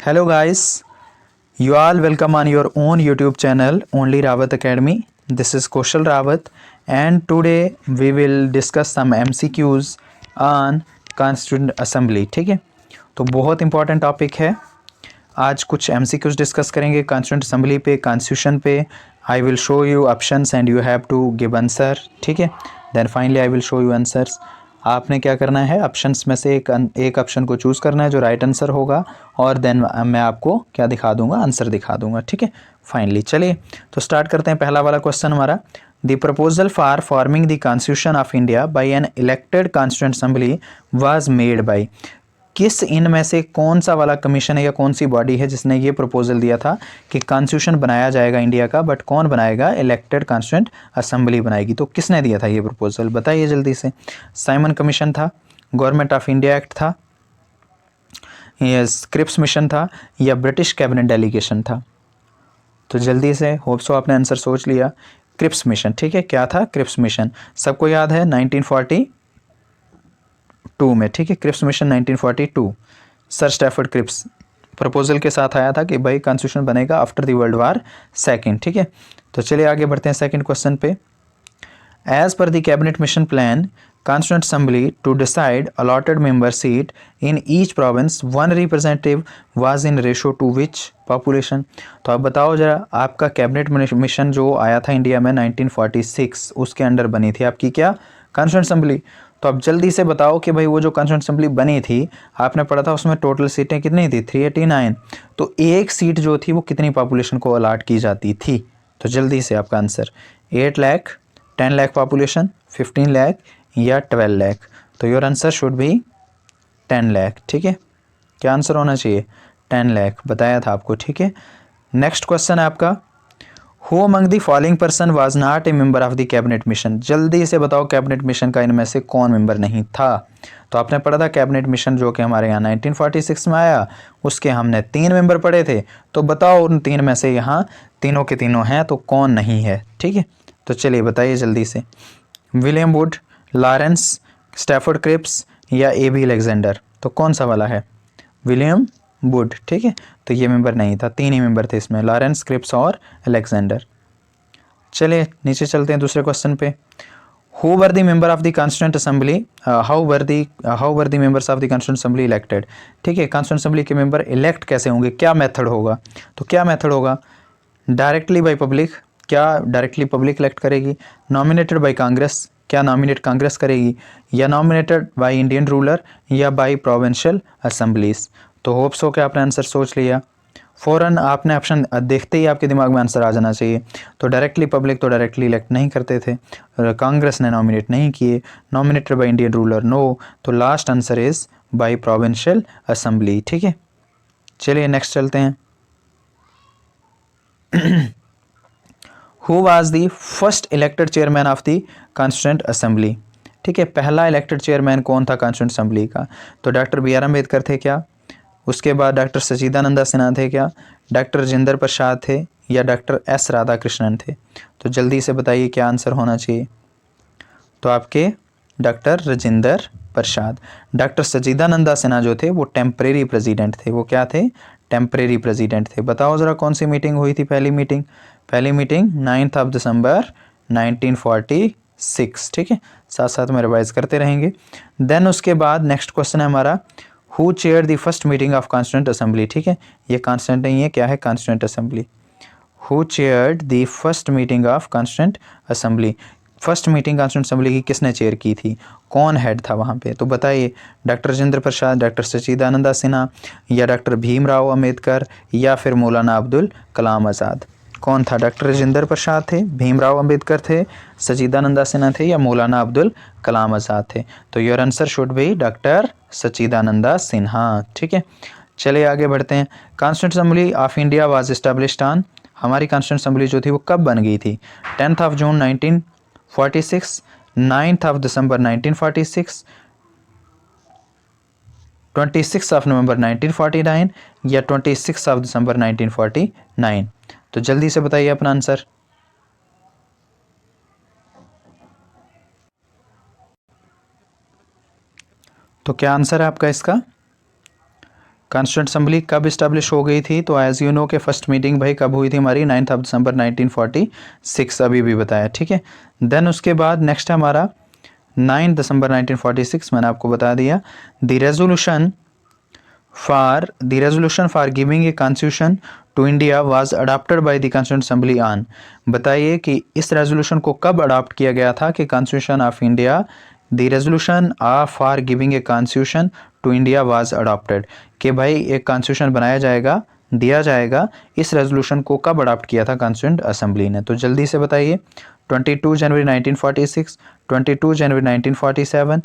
Hello guys, you all welcome on your own YouTube channel Only Rawat Academy. This is Kaushal Rawat and today we will discuss some MCQs on Constituent Assembly. ठीक है, तो बहुत important topic है. आज कुछ MCQs discuss करेंगे constituent assembly पे, constitution पे. I will show you options and you have to give answer. ठीक है, then finally I will show you answers. आपने क्या करना है, ऑप्शंस में से एक ऑप्शन को चूज़ करना है जो राइट आंसर होगा और देन मैं आपको क्या दिखा दूंगा, आंसर दिखा दूंगा. ठीक है, फाइनली चलिए तो स्टार्ट करते हैं. पहला वाला क्वेश्चन हमारा, the proposal for forming the constitution of India by an elected constituent assembly was made by. किस इनमें से कौन सा वाला कमीशन है या कौन सी बॉडी है जिसने ये प्रपोजल दिया था कि कॉन्स्टिट्यूशन बनाया जाएगा इंडिया का, बट कौन बनाएगा, इलेक्टेड कॉन्स्टिट्यूंट असेंबली बनाएगी. तो किसने दिया था ये प्रपोजल, बताइए जल्दी से. साइमन कमीशन था, गवर्नमेंट ऑफ इंडिया एक्ट था, या क्रिप्स मिशन था, या ब्रिटिश कैबिनेट डेलीगेशन था. तो जल्दी से, होप सो आपने आंसर सोच लिया. Cripps mission. ठीक है, क्या था क्रिप्स मिशन, सबको याद है 1942 में. ठीक है, Cripps mission 1942, sir Stafford Cripps proposal के साथ आया था कि भाई कॉन्स्टिट्यूशन बनेगा after the world war second. ठीक है, तो चलिए आगे बढ़ते हैं सेकंड क्वेश्चन पे. As per the cabinet mission plan constituent assembly to decide allotted member seat in each province one representative was in ratio to which population. तो आप बताओ जरा, आपका कैबिनेट मिशन जो आया था इंडिया में 1946, उसके अंडर बनी थी आपकी क्या, कॉन्स्टिट्यूंट असेंबली. तो आप जल्दी से बताओ कि भाई वो जो कॉन्स्टिट्यूंट असेंबली बनी थी, आपने पढ़ा था उसमें टोटल सीटें कितनी थी, 389. तो एक सीट जो थी वो कितनी पॉपुलेशन को अलाट की जाती थी. तो जल्दी से आपका आंसर 8 लाख, 10 लाख पॉपुलेशन, 15 लाख या 12 लाख. तो your answer should B 10 lakh. ठीक है, क्या आंसर होना चाहिए, 10 लाख बताया था आपको. ठीक है, नेक्स्ट क्वेश्चन है आपका, who among the following person was not a member of the cabinet mission. जल्दी से बताओ कैबिनेट मिशन का इनमें से कौन मेंबर नहीं था. तो आपने पढ़ा था कैबिनेट मिशन जो कि हमारे यहाँ 1946 में आया, उसके हमने 3 मेंबर पढ़े थे. तो बताओ उन 3 में से यहाँ तीनों के तीनों हैं तो कौन नहीं है. ठीक है, तो चलिए बताइए जल्दी से. William Wood, Lawrence, Stafford Cripps या ए बी अलेक्जेंडर. तो कौन सा वाला है, विलियम वुड. ठीक है, तो ये मेंबर नहीं था, 3 ही मेंबर थे इसमें, लॉरेंस, क्रिप्स और अलेक्जेंडर. चलिए नीचे चलते हैं दूसरे क्वेश्चन पे. Who were the member of the constituent assembly, how were the members of the constituent assembly elected. ठीक है, कॉन्स्टिट्यूंट असेंबली के मेंबर इलेक्ट कैसे होंगे, क्या मेथड होगा. तो क्या मेथड होगा, डायरेक्टली बाय पब्लिक, क्या डायरेक्टली पब्लिक इलेक्ट करेगी, नॉमिनेटेड बाय कांग्रेस, क्या नॉमिनेट कांग्रेस करेगी, या नॉमिनेटेड बाय इंडियन रूलर, या बाय प्रोविंशियल असेंबलीज. तो होप्स हो कि आपने आंसर सोच लिया. फ़ौरन आपने ऑप्शन देखते ही आपके दिमाग में आंसर आ जाना चाहिए. तो डायरेक्टली पब्लिक तो डायरेक्टली इलेक्ट नहीं करते थे, कांग्रेस ने नॉमिनेट नहीं किए, nominated by Indian ruler no. तो last answer is by provincial assembly. ठीक है, चलिए नेक्स्ट चलते हैं. Who was the first elected chairman of the constituent assembly. ठीक है, पहला इलेक्टेड चेयरमैन कौन था कॉन्स्टिट्यूंट असेंबली का. तो डॉक्टर बी आर अम्बेडकर थे क्या, उसके बाद डॉक्टर सच्चिदानंद सिन्हा थे क्या, डॉक्टर राजेंद्र प्रसाद थे, या डॉक्टर एस राधाकृष्णन थे. तो जल्दी से बताइए क्या आंसर होना चाहिए. तो आपके डॉक्टर राजेंद्र प्रसाद. डॉक्टर सच्चिदानंद सिन्हा जो थे वो टेम्परेरी प्रेसिडेंट थे. वो क्या थे, टेम्परेरी प्रेसिडेंट थे. बताओ ज़रा कौन सी मीटिंग हुई थी, पहली मीटिंग 9 दिसंबर 1946. ठीक है, साथ साथ में रिवाइज करते रहेंगे. देन उसके बाद नेक्स्ट क्वेश्चन है हमारा, who chair the first meeting of constituent assembly. ठीक है, ये कॉन्स्टिट्यूंट नहीं है, क्या है, constituent assembly. Who chaired the first meeting of constituent assembly. First meeting constituent assembly की किसने चेयर की थी, कौन हेड था वहाँ पे. तो बताइए, डॉक्टर राजेंद्र प्रसाद, डॉक्टर सच्चिदानंद सिन्हा, या डॉक्टर भीमराव अम्बेडकर, या फिर मौलाना अब्दुल कलाम आज़ाद. कौन था, डॉक्टर राजेंद्र प्रसाद थे, भीमराव अम्बेडकर थे, सच्चिदानंद सिन्हा थे, या मौलाना अब्दुल कलाम आज़ाद थे. तो your answer should be doctor Sachchidanand Sinha. ठीक है, चलिए आगे बढ़ते हैं. Constituent assembly of India was established on. हमारी कॉन्स्टिट्यूंट असेंबली जो थी वो कब बन गई थी, 10 जून 1946, 9 दिसंबर 1946, 26 नवंबर 1949, या 26 दिसंबर 1949. तो जल्दी से बताइए अपना आंसर. तो क्या आंसर है आपका इसका, कॉन्स्टिट्यूंट असेंबली कब इस्टेब्लिश हो गई थी? तो एज यू नो के फर्स्ट मीटिंग भाई कब हुई थी हमारी? 9 दिसंबर 1946, अभी भी बताया, ठीक है। देन उसके बाद नेक्स्ट है हमारा 9 दिसंबर 1946, मैंने आपको बता दिया। The resolution for giving a constitution to India was adopted by the constituent assembly on. बताइए कि इस रेजोल्यूशन को कब अडॉप्ट किया गया था कि constitution of India, the resolution for giving a constitution to India was adopted, कि भाई एक कॉन्स्टिट्यूशन बनाया जाएगा, दिया जाएगा, इस रेजोल्यूशन को कब अडॉप्ट किया था कॉन्स्टिट्यूंट असेंबली ने? तो जल्दी से बताइए। 22 जनवरी 1946, 22 जनवरी 1947,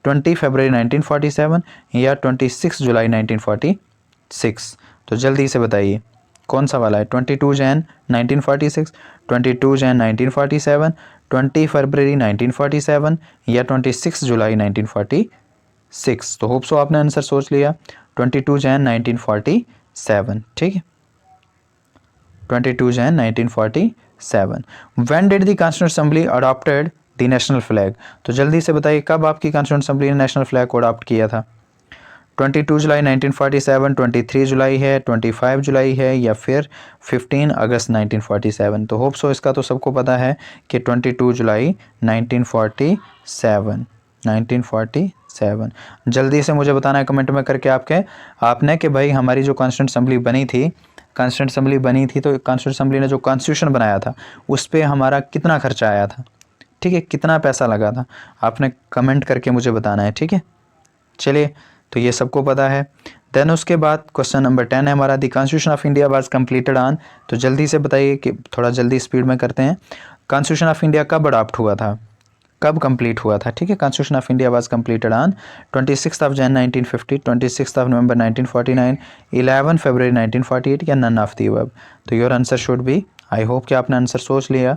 20 फरवरी 1947 या 26 जुलाई 1946? तो जल्दी से बताइए कौन सा वाला है? 22 जैन 1946, 22 जैन 1947, 20 फरवरी 1947 या 26 जुलाई 1946? तो होप सो आपने आंसर सोच लिया। 22 जैन 1947, ठीक है, 22 Jain 1947। When did the constituent assembly adopted the national flag? तो जल्दी से बताइए कब आपकी कॉन्स्टिट्यूंट असेंबली ने नेशनल फ्लैग को अडॉप्ट किया था? 22 जुलाई 1947, 23 जुलाई है, 25 जुलाई है या फिर 15 अगस्त 1947? तो होप सो इसका तो सबको पता है कि 22 जुलाई 1947। जल्दी से मुझे बताना है कमेंट में करके आपने कि भाई हमारी जो कॉन्स्टिट्यूंट असेंबली बनी थी, तो कॉन्स्टिट्यूंट असेंबली ने जो कॉन्स्टिट्यूशन बनाया था उस पर हमारा कितना खर्चा आया था, ठीक है, कितना पैसा लगा था, आपने कमेंट करके मुझे बताना है, ठीक है। चलिए, तो ये सबको पता है। देन उसके बाद क्वेश्चन नंबर 10 है हमारा, the constitution of India was completed on. तो जल्दी से बताइए कि थोड़ा जल्दी स्पीड में करते हैं। कॉन्स्टिट्यूशन ऑफ इंडिया कब अडॉप्ट हुआ था, कब कंप्लीट हुआ था? ठीक है, constitution of India was completed on 26 of Jan 1950, 26 of November 1949, 11 फरवरी 1948 या नन ऑफ दी अबव? तो your answer should B, I hope कि आपने आंसर सोच लिया।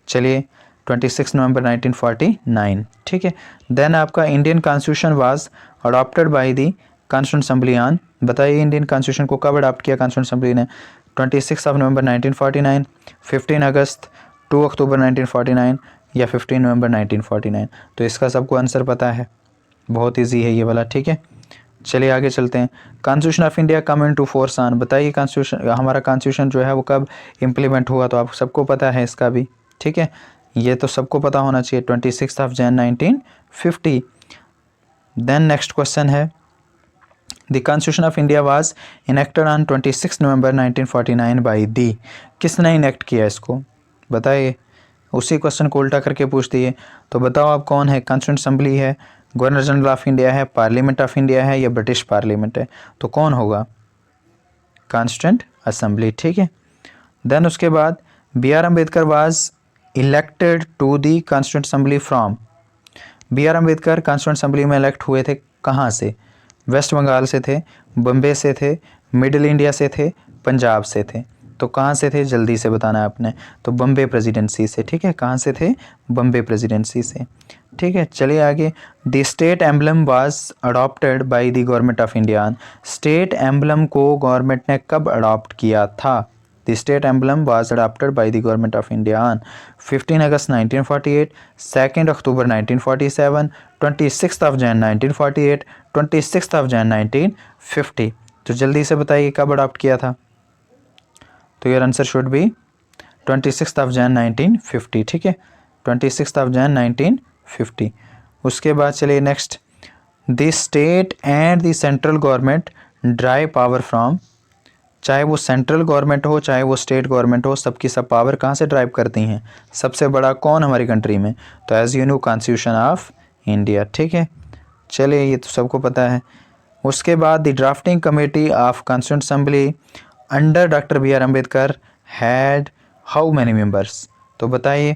चलिए, 26 नवंबर 1949, ठीक है। देन आपका Indian constitution was adopted by the constituent assembly on. बताइए इंडियन कॉन्स्टिट्यूशन को कब अडॉप्ट किया कॉन्स्टिट्यूंट असेंबली ने? 26 ऑफ नवंबर 1949, 15 अगस्त, 2 अक्टूबर 1949 या 15 नवंबर 1949? तो इसका सबको आंसर पता है, बहुत ईजी है ये वाला, ठीक है। चलिए आगे चलते हैं। Constitution of India come into force on. बताइए कॉन्स्टिट्यूशन, हमारा कॉन्स्टिट्यूशन जो है वो कब इम्प्लीमेंट हुआ? तो आप सबको पता है इसका भी, ठीक है, ये तो सबको पता होना चाहिए, 26 of Jan 1950। Then next question है, the constitution of India was enacted on 26 November 1949 by the. किसने इनेक्ट किया इसको? बताइए, उसी क्वेश्चन को उल्टा करके पूछ दिए। तो बताओ आप कौन है? कॉन्स्टिट्यूंट असेंबली है, गवर्नर जनरल ऑफ इंडिया है, पार्लियामेंट ऑफ इंडिया है या ब्रिटिश पार्लियामेंट है? तो कौन होगा? कॉन्स्टिट्यूंट असेंबली, ठीक है। देन उसके बाद B R Ambedkar was elected to the constituent assembly from. B R Ambedkar constituent assembly में इलेक्ट हुए थे कहाँ से? वेस्ट बंगाल से थे, बम्बे से थे, मिडिल इंडिया से थे, पंजाब से थे? तो कहाँ से थे जल्दी से बताना है आपने। तो बम्बे प्रेसिडेंसी से, ठीक है, कहाँ से थे? बम्बे प्रेसिडेंसी से, ठीक है। चलिए आगे, the state emblem was adopted by the government of India. State emblem को गवर्नमेंट ने कब अडॉप्ट किया था? The state emblem was adopted by the government of India on 15 August 1948, 2 October 1947, 26 of Jain 1948, 26 of Jan 1950? तो जल्दी से बताइए कब अडॉप्ट किया था? तो your answer should B 26 of Jan 1950, ठीक है, 26 ऑफ जैन 1950। उसके बाद चलिए next, the state and the central government drive power from. चाहे वो सेंट्रल गवर्नमेंट हो चाहे वो स्टेट गवर्नमेंट हो, सबकी सब पावर कहाँ से ड्राइव करती हैं? सबसे बड़ा कौन हमारी कंट्री में? तो as you know constitution of India, ठीक है। चलिए ये तो सबको पता है। उसके बाद the drafting committee of constituent assembly under doctor B R Ambedkar had how many members? तो बताइए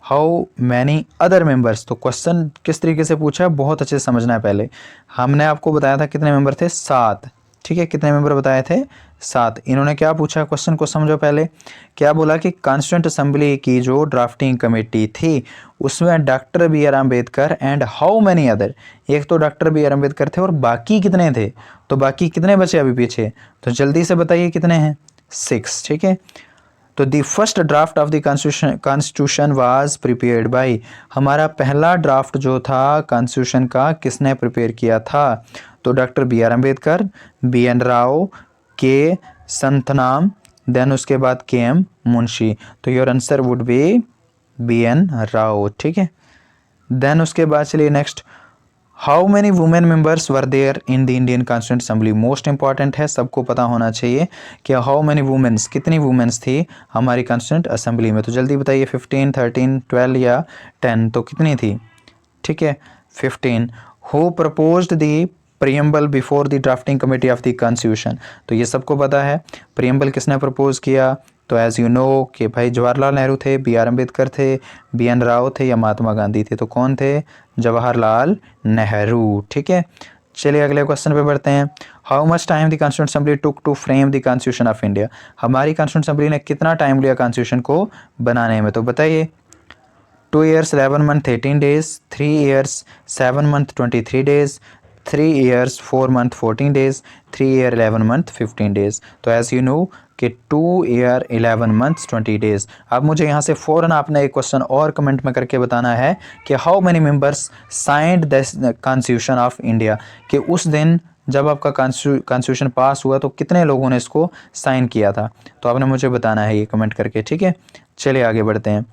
हाउ मैनी अदर मेंबर्स? तो क्वेश्चन किस तरीके से पूछा है बहुत अच्छे से समझना है। पहले हमने आपको बताया था कितने मेंबर थे? 7, ठीक है, कितने मेंबर बताए थे? 7। इन्होंने क्या पूछा, क्वेश्चन को समझो पहले। क्या बोला कि कॉन्स्टिट्यूंट असेंबली की जो ड्राफ्टिंग कमेटी थी उसमें doctor B R Ambedkar and how many other, एक तो डॉक्टर बी आर अम्बेडकर थे और बाकी कितने थे? तो बाकी कितने बचे अभी पीछे? तो जल्दी से बताइए कितने हैं? 6, ठीक है। तो the first draft of the constitution was prepared by. हमारा पहला ड्राफ्ट जो था कॉन्स्टिट्यूशन का किसने प्रिपेयर किया था? तो doctor B R Ambedkar, B N Rau, K Santhanam, then उसके बाद के एम मुंशी। तो your answer would be B N Rau, ठीक है। देन उसके बाद चलिए next, how many women members were there in the Indian constituent assembly. Most important है, सबको पता होना चाहिए कि हाउ मैनी वुमेन्स, कितनी वुमेन्स थी हमारी कॉन्स्टिट्यूंट असेंबली में। तो जल्दी बताइए 15, 13, 12 या 10, तो कितनी थी, ठीक है 15। Who proposed the preamble before the drafting committee of the constitution. तो ये सबको पता है प्रियम्बल किसने प्रपोज किया, तो एज यू नो कि भाई जवाहरलाल नेहरू थे, बी आर अम्बेडकर थे, बी एन राव थे या महात्मा गांधी थे। तो कौन थे, जवाहरलाल नेहरू, ठीक है। चलिए अगले क्वेश्चन पे बढ़ते हैं। How much time the constituent assembly took to frame the constitution of India. हमारी कॉन्स्टिट्यूंट असेंबली ने कितना टाइम लिया कॉन्स्टिट्यूशन को बनाने में, तो बताइए 2 years 11 month 18 days, 3 years 7 month 23 days, 3 years 4 month 14 days, 3 year 11 month 15 days। तो एज यू नो कि 2 year 11 months 20 days। अब मुझे यहाँ से फ़ौरन आपने एक क्वेश्चन और कमेंट में करके बताना है कि how many members signed the constitution of India, कि उस दिन जब आपका कॉन्स्टिट्यूशन पास हुआ तो कितने लोगों ने इसको साइन किया था। तो आपने मुझे बताना है ये कमेंट करके, ठीक है। चलिए आगे बढ़ते हैं।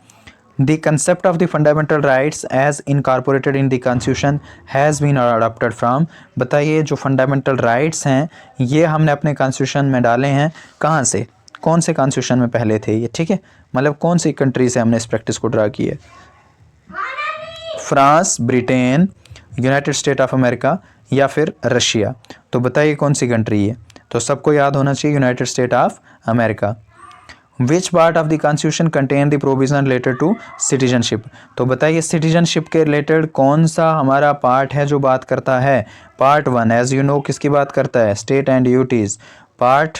The concept of the fundamental rights as incorporated in the constitution has been adopted from। बताइए जो फंडामेंटल राइट्स हैं ये हमने अपने कॉन्स्टिट्यूशन में डाले हैं, कहाँ से, कौन से कॉन्स्टिट्यूशन में पहले थे ये, ठीक है। मतलब कौन सी कंट्री से हमने इस प्रैक्टिस को ड्रा किया है, France, Britain, United State of America या फिर रशिया। तो बताइए कौन सी कंट्री है, तो सबको याद होना चाहिए United State of America. Which part of the constitution contain the provision related to citizenship. तो बताइए सिटीजनशिप के रिलेटेड कौन सा हमारा पार्ट है जो बात करता है। पार्ट 1 एज यू नो किसकी बात करता है, स्टेट एंड ड्यूटीज़। पार्ट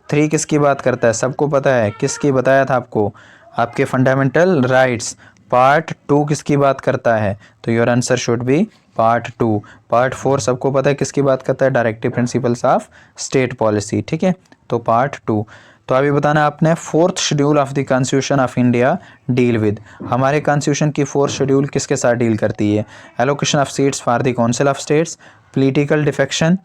3 किसकी बात करता है, सबको पता है, किसकी बताया था आपको, आपके फंडामेंटल राइट्स। पार्ट 2 किसकी बात करता है, तो your answer should B part 2। Part 4 सबको पता है किसकी बात करता है, directive principles of state policy, ठीक है। तो पार्ट 2। तो अभी बताना आपने 4th schedule of the constitution of India deal with. हमारे कॉन्स्टिट्यूशन की 4th शेड्यूल किसके साथ डील करती है, allocation of seats for the council of states, political defection,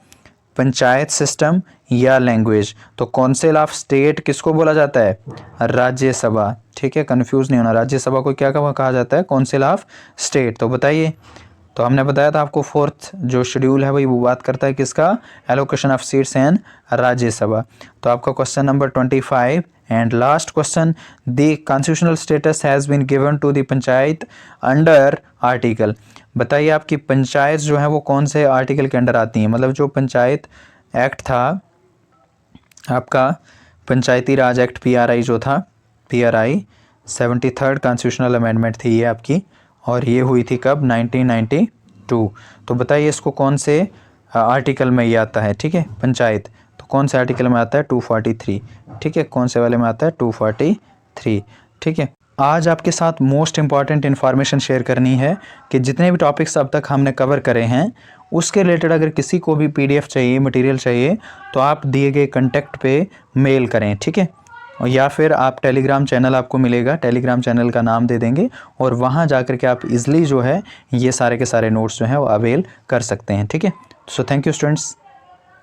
panchayat system या लैंग्वेज। तो काउंसिल ऑफ स्टेट किसको बोला जाता है, राज्यसभा, ठीक है, कंफ्यूज नहीं होना, राज्यसभा को क्या कहा जाता है, काउंसिल ऑफ स्टेट। तो बताइए, तो हमने बताया था आपको 4th जो शेड्यूल है वही वो बात करता है किसका, allocation of seats and Rajya Sabha. तो आपका question number 25 and last question, the constitutional status has been given to the panchayat under article. बताइए आपकी पंचायत जो है वो कौन से आर्टिकल के अंडर आती है, मतलब जो पंचायत एक्ट था आपका, पंचायती राज एक्ट PRI जो था, PRI 73rd कॉन्स्टिट्यूशनल अमेंडमेंट थी ये आपकी, और ये हुई थी कब, 1992। तो बताइए इसको कौन से आर्टिकल में ये आता है, ठीक है, पंचायत। तो कौन से आर्टिकल में आता है, 243, ठीक है, कौन से वाले में आता है, 243, ठीक है। आज आपके साथ मोस्ट इंपॉर्टेंट इन्फॉर्मेशन शेयर करनी है कि जितने भी टॉपिक्स अब तक हमने कवर करे हैं उसके रिलेटेड अगर किसी को भी PDF चाहिए, मटेरियल चाहिए, तो आप दिए गए कॉन्टैक्ट पे मेल करें, ठीक है। या फिर आप टेलीग्राम चैनल आपको मिलेगा, टेलीग्राम चैनल का नाम दे देंगे और वहाँ जाकर के आप इजली जो है ये सारे के सारे नोट्स जो हैं वो अवेल कर सकते हैं, ठीक है। So thank you students.